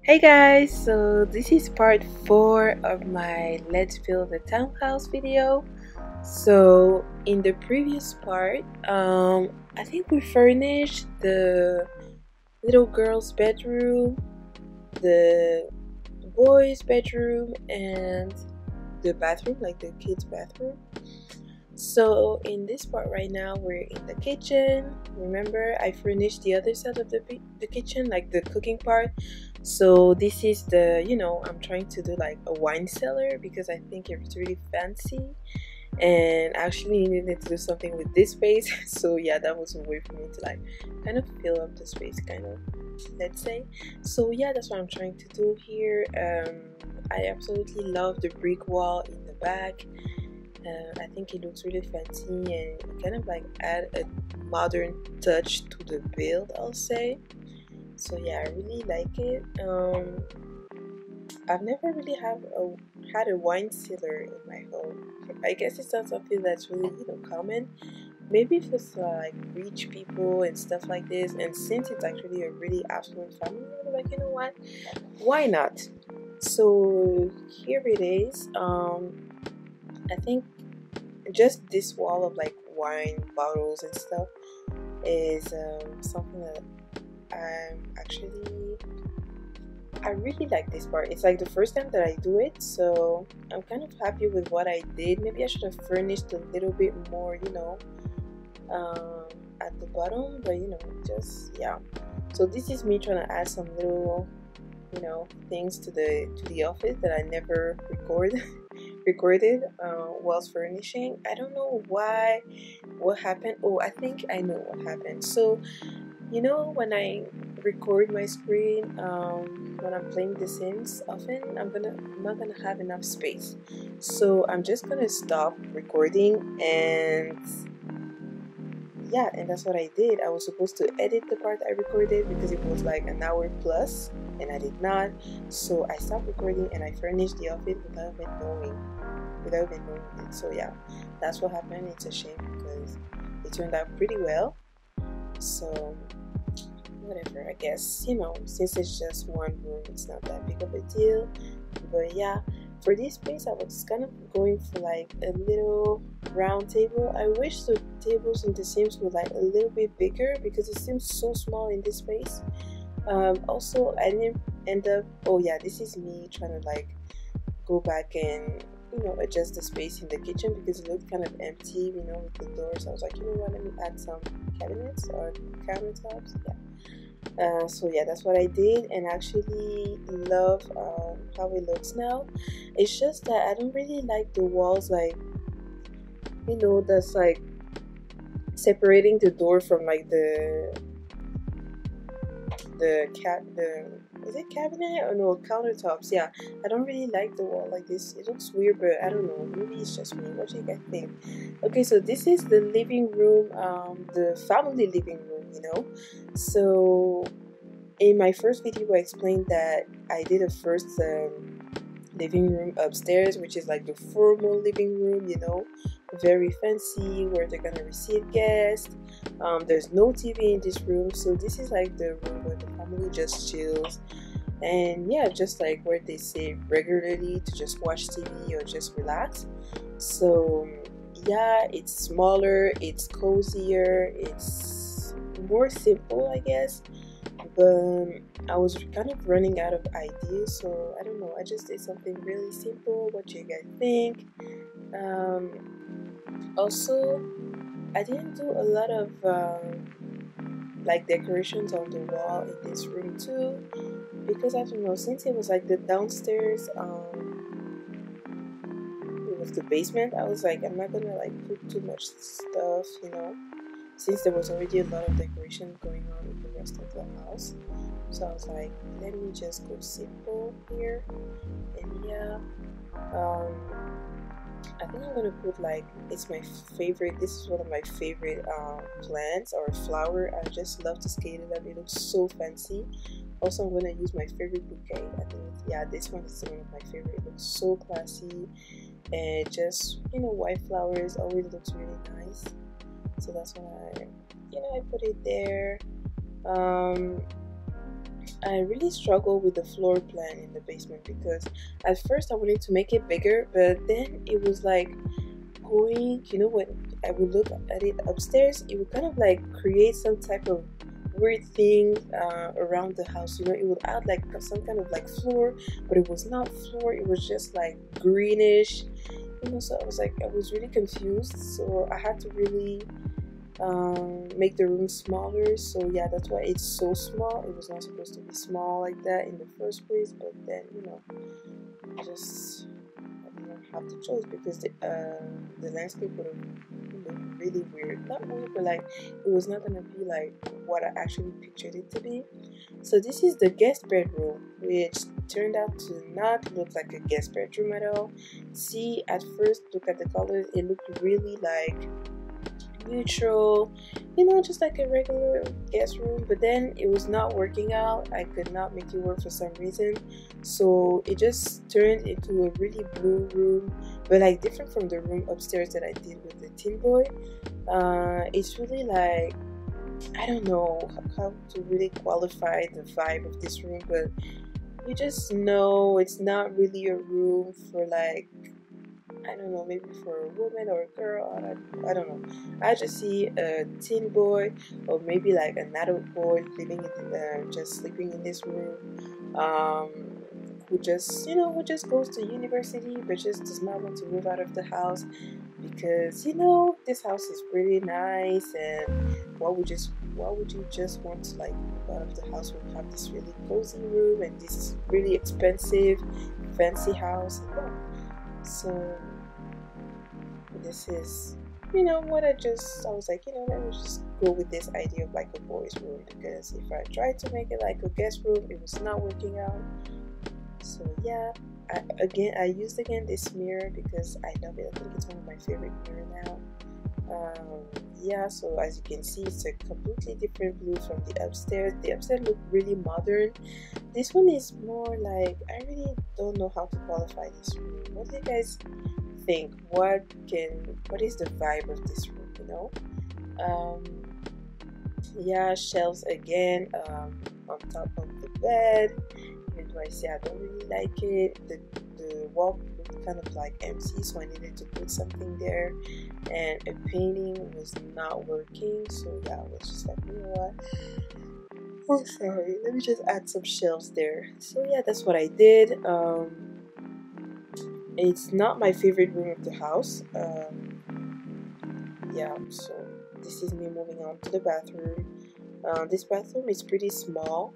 Hey guys, so this is part 4 of my Let's Build a Townhouse video. So in the previous part, I think we furnished the little girl's bedroom, the boy's bedroom, and the bathroom, like the kids' bathroom. So in this part right now, we're in the kitchen. Remember, I furnished the other side of the kitchen, like the cooking part. So this is the, I'm trying to do like a wine cellar because I think it's really fancy, and I actually needed to do something with this space. So yeah, that was a way for me to like kind of fill up the space, kind of, let's say. So yeah, that's what I'm trying to do here. I absolutely love the brick wall in the back. I think it looks really fancy, and it kind of like add a modern touch to the build, I'll say. So yeah, I really like it. I've never really had a wine cellar in my home. I guess it's not something that's really common. Maybe if it's like rich people and stuff like this, and since it's actually a really affluent family, I'm like, you know what, why not? So here it is. I think just this wall of like wine bottles and stuff is something that I really like this part. It's like the first time that I do it, so I'm kind of happy with what I did. Maybe I should have furnished a little bit more, at the bottom, but just yeah. So this is me trying to add some little things to the office that I never recorded whilst furnishing. I don't know what happened. Oh, I think I know what happened. So when I record my screen, when I'm playing The Sims, often I'm not gonna have enough space, so I'm just gonna stop recording. And yeah, and that's what I did. I was supposed to edit the part I recorded because it was like an hour plus, and I did not. So I stopped recording and I furnished the office without even knowing it. So yeah, that's what happened. It's a shame because it turned out pretty well. So whatever, I guess, since it's just one room, it's not that big of a deal. But yeah, for this space I was kind of going for like a little round table. I wish the tables in The Sims were like a little bit bigger because it seems so small in this space. Also, I didn't end up, oh yeah, this is me trying to like go back and adjust the space in the kitchen because it looked kind of empty, with the doors. I was like, you know what, let me add some cabinets or countertops. Yeah. So yeah, that's what I did, and I actually love how it looks now. It's just that I don't really like the walls, like that's like separating the door from like the is it cabinet or no countertops. Yeah, I don't really like the wall like this. It looks weird, but I don't know, maybe it's just me. What do you guys think? Okay, so this is the living room, the family living room. So in my first video I explained that I did a first living room upstairs, which is like the formal living room, very fancy, where they're gonna receive guests. There's no TV in this room, so this is like the room where the family just chills, and yeah, just like where they sit regularly to just watch TV or just relax. So yeah, it's smaller, it's cozier, it's more simple, I guess. But I was kind of running out of ideas, so I don't know, I just did something really simple. What do you guys think? Also, I didn't do a lot of like decorations on the wall in this room too, because I don't know, since it was like the downstairs, it was the basement, I was like, I'm not gonna like put too much stuff, since there was already a lot of decoration going on with the rest of the house. So I was like, let me just go simple here. And yeah, I think I'm gonna put like, it's my favorite, this is one of my favorite plants or flower. I just love to scale it up, it looks so fancy. Also, I'm gonna use my favorite bouquet. I think, yeah, this one is one of my favorite. It looks so classy, and just white flowers always looks really nice. So that's why I put it there. I really struggle with the floor plan in the basement because at first I wanted to make it bigger, but then it was like going, when I would look at it upstairs, it would kind of like create some type of weird thing around the house. It would add like some kind of like floor, but it was not floor, it was just like greenish. So I was really confused, so I had to really make the room smaller. So yeah, that's why it's so small. It was not supposed to be small like that in the first place, but then I didn't have the choice because the landscape would have looked really weird. Not weird, but like it was not gonna be like what I actually pictured it to be. So this is the guest bedroom, which turned out to not look like a guest bedroom at all. See, at first look at the colors, it looked really like neutral, just like a regular guest room, but then it was not working out. I could not make it work for some reason, so it just turned into a really blue room, but like different from the room upstairs that I did with the teen boy. It's really like, I don't know how to really qualify the vibe of this room, but you just know it's not really a room for like, I don't know, maybe for a woman or a girl. I don't know. I just see a teen boy or maybe like an adult boy living in just sleeping in this room, who just goes to university but just does not want to move out of the house because this house is really nice, and why would you just want to like move out of the house when you have this really cozy room and this really expensive fancy house? So this is what I was like, let me just go with this idea of like a boys room, because if I tried to make it like a guest room, it was not working out. So yeah, I used this mirror because I love it. I think it's one of my favorite mirror now. Yeah, so as you can see, it's a completely different blue from the upstairs. The upstairs look really modern. This one is more like, I really don't know how to qualify this room. What do you guys think? What is the vibe of this room? Yeah, shelves again on top of the bed. Even though I say I don't really like it, the wall looked kind of like empty, so I needed to put something there, and a painting was not working. So yeah, I was just like, what? Oh, sorry. Let me just add some shelves there. So yeah, that's what I did. It's not my favorite room of the house. Yeah, so this is me moving on to the bathroom. This bathroom is pretty small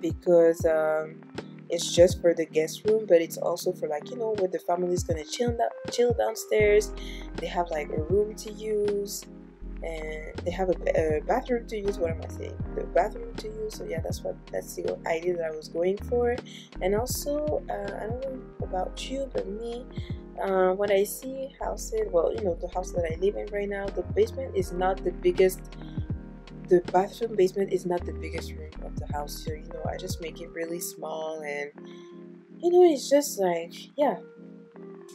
because it's just for the guest room, but it's also for like where the family is gonna chill downstairs. They have like a room to use, and they have a bathroom to use. What am I saying? The bathroom to use. So yeah, that's the idea that I was going for. And also, I don't know about you, but me, when I see houses, the house that I live in right now, the basement is not the biggest. The bathroom basement is not the biggest room of the house, so I just make it really small, and it's just like, yeah,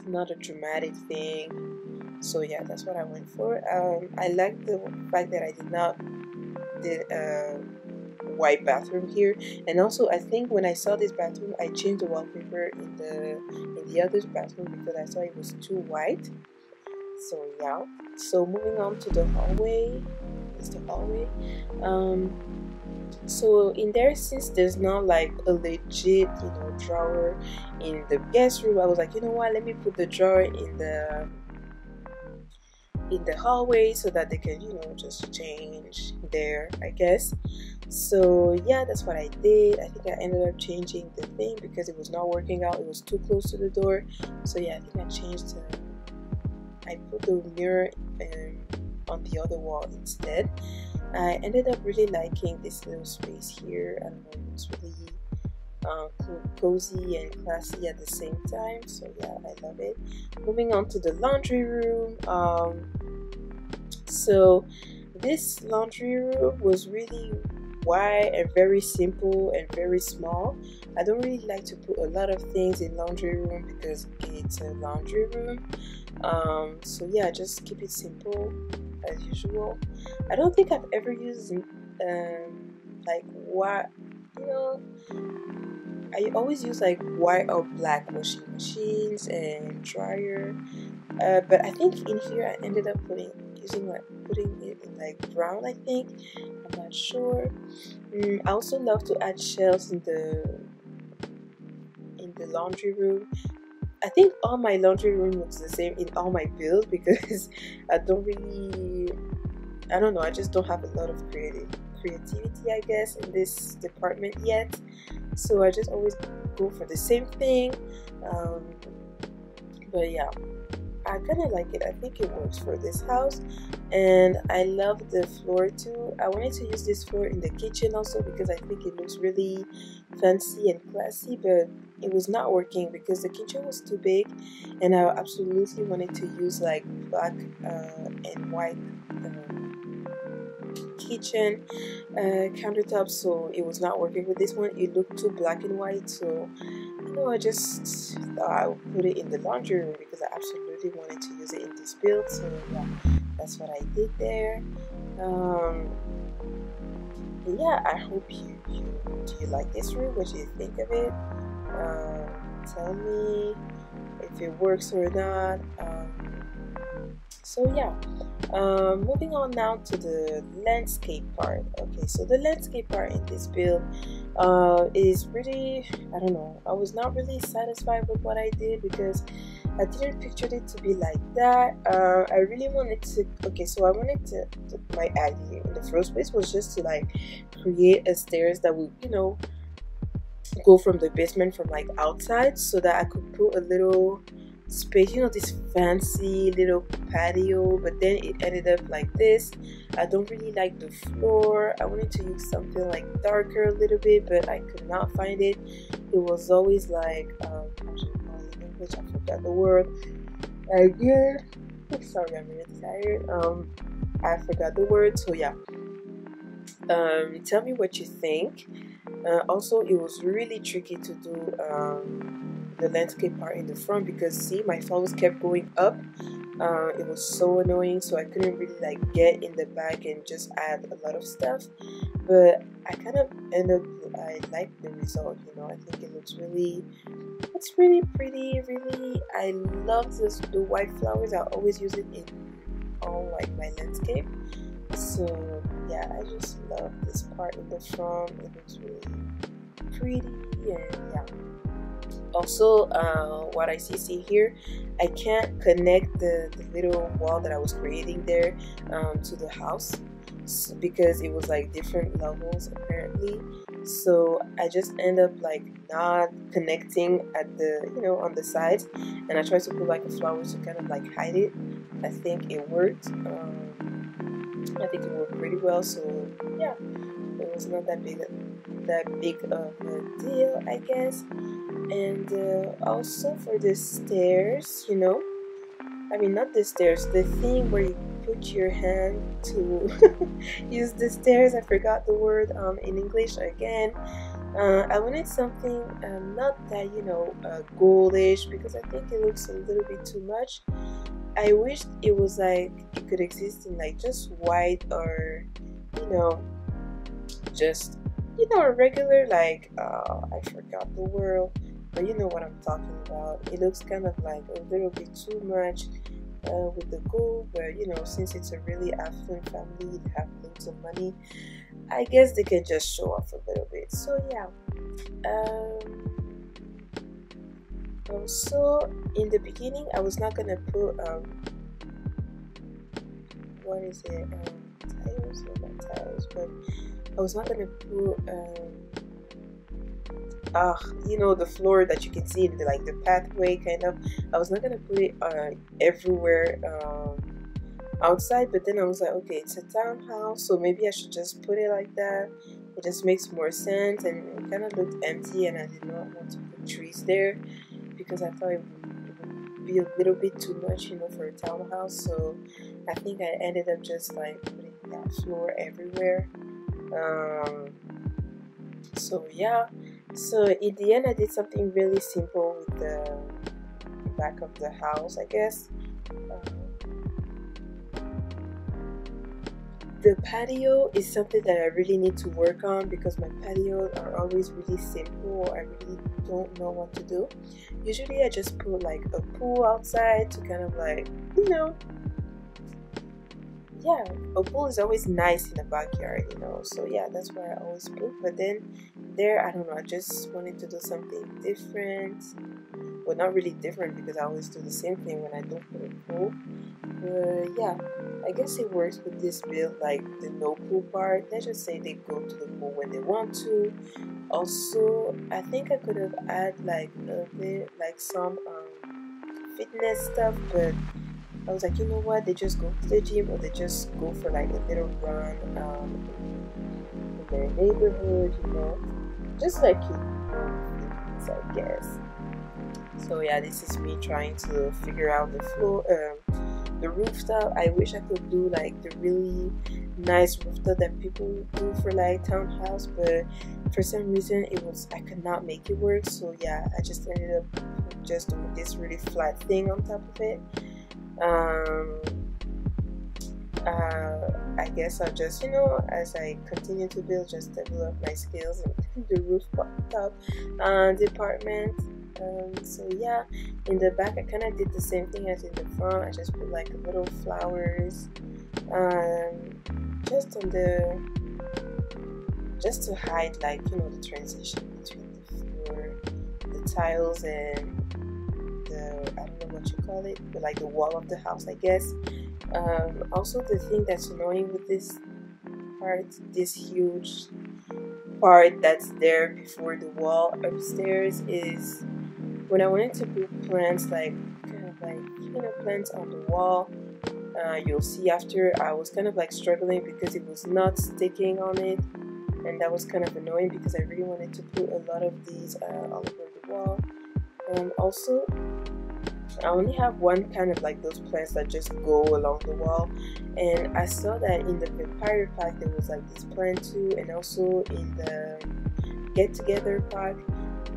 not a dramatic thing. So yeah, that's what I went for. I like the fact that I did not did a white bathroom here, and also I think when I saw this bathroom, I changed the wallpaper in the other bathroom because I saw it was too white. So yeah, so moving on to the hallway. So in there, since there's not like a legit drawer in the guest room, I was like, what, let me put the drawer in the hallway so that they can just change there, I guess. So yeah, that's what I did. I think I ended up changing the thing because it was not working out. It was too close to the door. So yeah, I think I changed I put the mirror on the other wall instead. I ended up really liking this little space here. I don't know, it was really cozy and classy at the same time. So yeah, I love it. Moving on to the laundry room. So this laundry room was really wide and very simple and very small. I don't really like to put a lot of things in laundry room because it's a laundry room. So yeah, just keep it simple as usual. I don't think I've ever used like know, I always use like white or black washing machines and dryer. But I think in here I ended up putting it in like brown. I think, I'm not sure. I also love to add shelves in the laundry room. I think all my laundry room looks the same in all my builds because I don't really, I don't know, I just don't have a lot of creativity, I guess, in this department yet. So I just always go for the same thing. Um, but yeah, I kind of like it. I think it works for this house, and I love the floor too. I wanted to use this floor in the kitchen also because I think it looks really fancy and classy, but it was not working because the kitchen was too big, and I absolutely wanted to use like black and white kitchen countertops, so it was not working with this one. It looked too black and white, so I just thought I would put it in the laundry room because I absolutely wanted to use it in this build. So yeah, that's what I did there. Yeah, I hope you do you like this room? What do you think of it? Tell me if it works or not. So yeah, moving on now to the landscape part. Okay, so the landscape part in this build is really, I don't know, I was not really satisfied with what I did because I didn't picture it to be like that. I really wanted to, okay, so I wanted to my idea in the first place was just to like create a stairs that would, go from the basement from like outside, so that I could put a little space, this fancy little patio, but then it ended up like this. I don't really like the floor. I wanted to use something like darker a little bit, but I could not find it. It was always like how should I call it in English? I forgot the word again. Sorry, I'm really tired. I forgot the word. So yeah, tell me what you think. Also, it was really tricky to do the landscape part in the front because see, my flowers kept going up. It was so annoying, so I couldn't really like get in the back and just add a lot of stuff. But I kind of I like the result. I think it looks it's really pretty. Really, I love the white flowers. I always use it in all like my landscape. So yeah, I just love this part in the front. It looks really pretty, and yeah. Also, what I see here, I can't connect the little wall that I was creating there to the house because it was like different levels apparently. So I just end up like not connecting at the on the sides, and I tried to put like a flower to kind of like hide it. I think it worked. I think it worked pretty well. So yeah, it was not that big of a deal, I guess. And also for the stairs, I mean not the stairs, the thing where you put your hand to use the stairs. I forgot the word in English again. I wanted something not that goldish because I think it looks a little bit too much. I wish it was like it could exist in like just white or just a regular like I forgot the word, but you know what I'm talking about. It looks kind of like a little bit too much with the gold, but since it's a really affluent family, they have loads of money, I guess they can just show off a little bit. So yeah, also in the beginning I was not gonna put what is it, tiles, not tiles, but I was not gonna put the floor that you can see in the pathway kind of. I was not gonna put it everywhere outside, but then I was like, okay, it's a townhouse, so maybe I should just put it like that. It just makes more sense, and it kind of looked empty, and I did not want to put trees there because I thought it would be a little bit too much, for a townhouse. So I think I ended up just like putting that floor everywhere. So yeah, so in the end I did something really simple with the back of the house, I guess. The patio is something that I really need to work on because my patios are always really simple. I really don't know what to do. Usually I just put like a pool outside to kind of like, you know, yeah, a pool is always nice in the backyard, you know. So yeah, that's where I always put. But then there, I don't know, I just wanted to do something different. Well, not really different because I always do the same thing when I don't put a pool. Yeah, I guess it works with this build, like the no pool part. Let's just say they go to the pool when they want to. Also, I think I could have added like a bit, like some fitness stuff, but I was like, you know what? They just go to the gym or they just go for like a little run in their neighborhood, you know, just like kids, I guess. So yeah, this is me trying to figure out the floor, the rooftop. I wish I could do like the really nice rooftop that people do for like townhouse, but for some reason I could not make it work. So yeah, I just ended up just doing this really flat thing on top of it. I guess I'll just, you know, as I continue to build, just develop my skills in the rooftop department. So yeah, in the back I kind of did the same thing as in the front. I just put like little flowers, just on the, just to hide, like, you know, the transition between the floor, the tiles, and the, I don't know what you call it, but like the wall of the house, I guess. Also, the thing that's annoying with this part, this huge part that's there before the wall upstairs, is when I wanted to put plants, like kind of like, you know, plants on the wall. You'll see after I was kind of like struggling because it was not sticking on it, and that was kind of annoying because I really wanted to put a lot of these all over the wall. Also, I only have one kind of like those plants that just go along the wall, and I saw that in the vampire pack there was like this plant too, and also in the get together pack.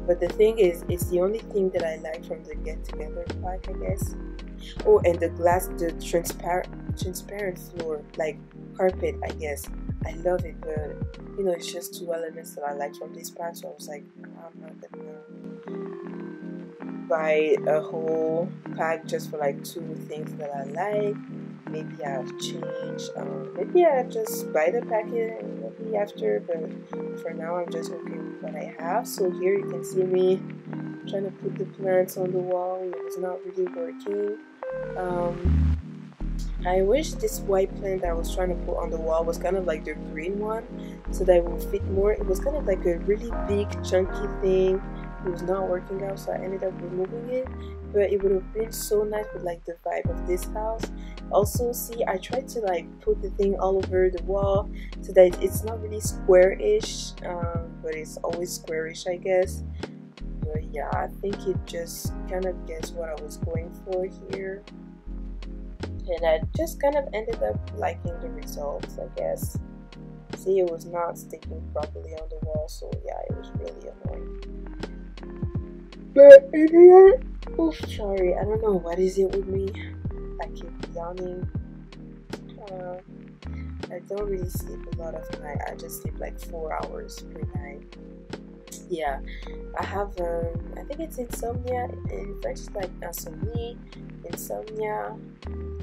But the thing is, it's the only thing that I like from the get together pack, I guess. Oh, and the glass, the transparent floor, like carpet, I guess. I love it, but you know, it's just two elements that I like from this pack, so I was like, I'm not gonna buy a whole pack just for like two things that I like. Maybe I'll change, maybe I'll just buy the packet maybe after, but for now I'm just okay with what I have. So here you can see me trying to put the plants on the wall. It was not really working. I wish this white plant that I was trying to put on the wall was kind of like the green one, so that it would fit more. It was kind of like a really big chunky thing. It was not working out, so I ended up removing it, but it would have been so nice with like the vibe of this house. Also, see, I tried to like put the thing all over the wall so that it's not really square-ish, but it's always square-ish, I guess. But yeah, I think it just kind of gets what I was going for here, and I just kind of ended up liking the results, I guess. See, it was not sticking properly on the wall, so yeah, it was really annoying. But in here, oh sorry, I don't know what is it with me. I keep yawning. I don't really sleep a lot of the night. I just sleep like 4 hours per night. Yeah, I have I think it's insomnia. In French it's like insomnie, insomnia.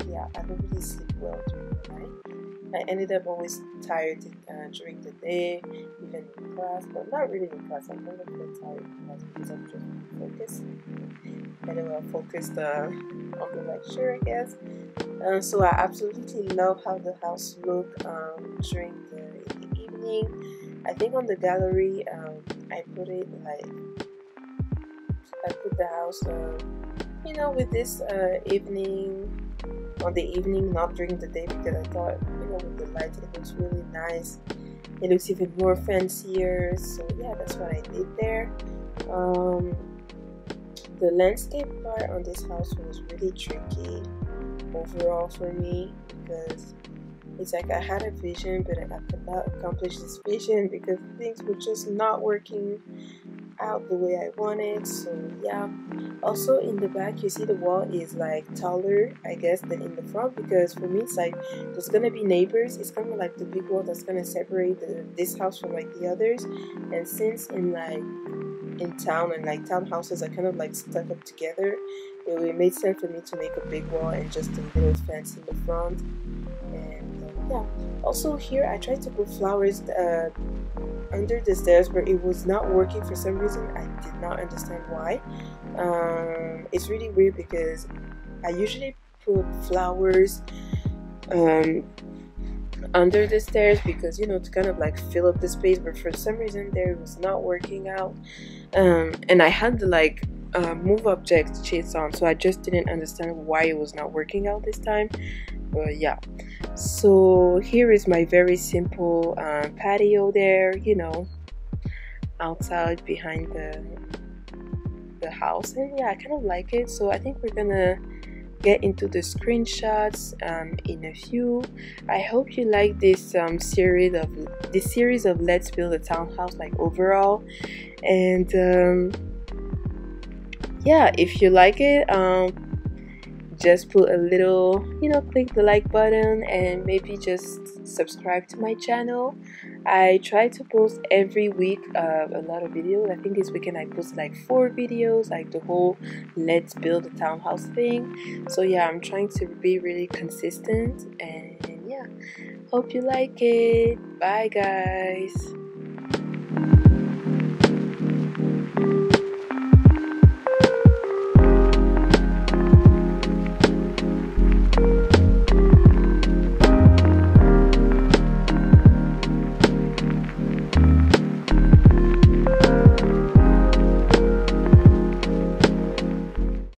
Yeah, I don't really sleep well during the night. I ended up always tired during the day, even in class, but not really in class. I'm never feel tired in class because I'm just focused. Anyway, I'm focused on the lecture, I guess. So I absolutely love how the house looked during the evening. I think on the gallery, I put it like, I put the house, you know, with this evening, on the evening, not during the day, because I thought, you know, with the lights it looks really nice. It looks even more fancier. So yeah, that's what I did there. The landscape part on this house was really tricky overall for me, because it's like I had a vision, but I could not accomplish this vision because things were just not working out the way I want it. So yeah, also in the back you see the wall is like taller, I guess, than in the front, because for me it's like there's gonna be neighbors. It's kind of like the big wall that's gonna separate this house from like the others. And since in town and like townhouses are kind of like stuck up together, it made sense for me to make a big wall and just a little fence in the front. And yeah, also here I tried to put flowers under the stairs, but it was not working for some reason. I did not understand why. It's really weird because I usually put flowers under the stairs because, you know, to kind of like fill up the space, but for some reason there it was not working out. And I had the like move object shades on, so I just didn't understand why it was not working out this time. But yeah, so here is my very simple patio there, you know, outside behind the house. And yeah, I kind of like it. So I think we're gonna get into the screenshots in a few. I hope you like this series of Let's Build a Townhouse, like overall. And yeah, if you like it, just put a little, you know, click the like button and maybe just subscribe to my channel. I try to post every week a lot of videos. I think this weekend I posted like 4 videos, like the whole Let's Build a Townhouse thing. So yeah, I'm trying to be really consistent. And yeah, hope you like it. Bye guys.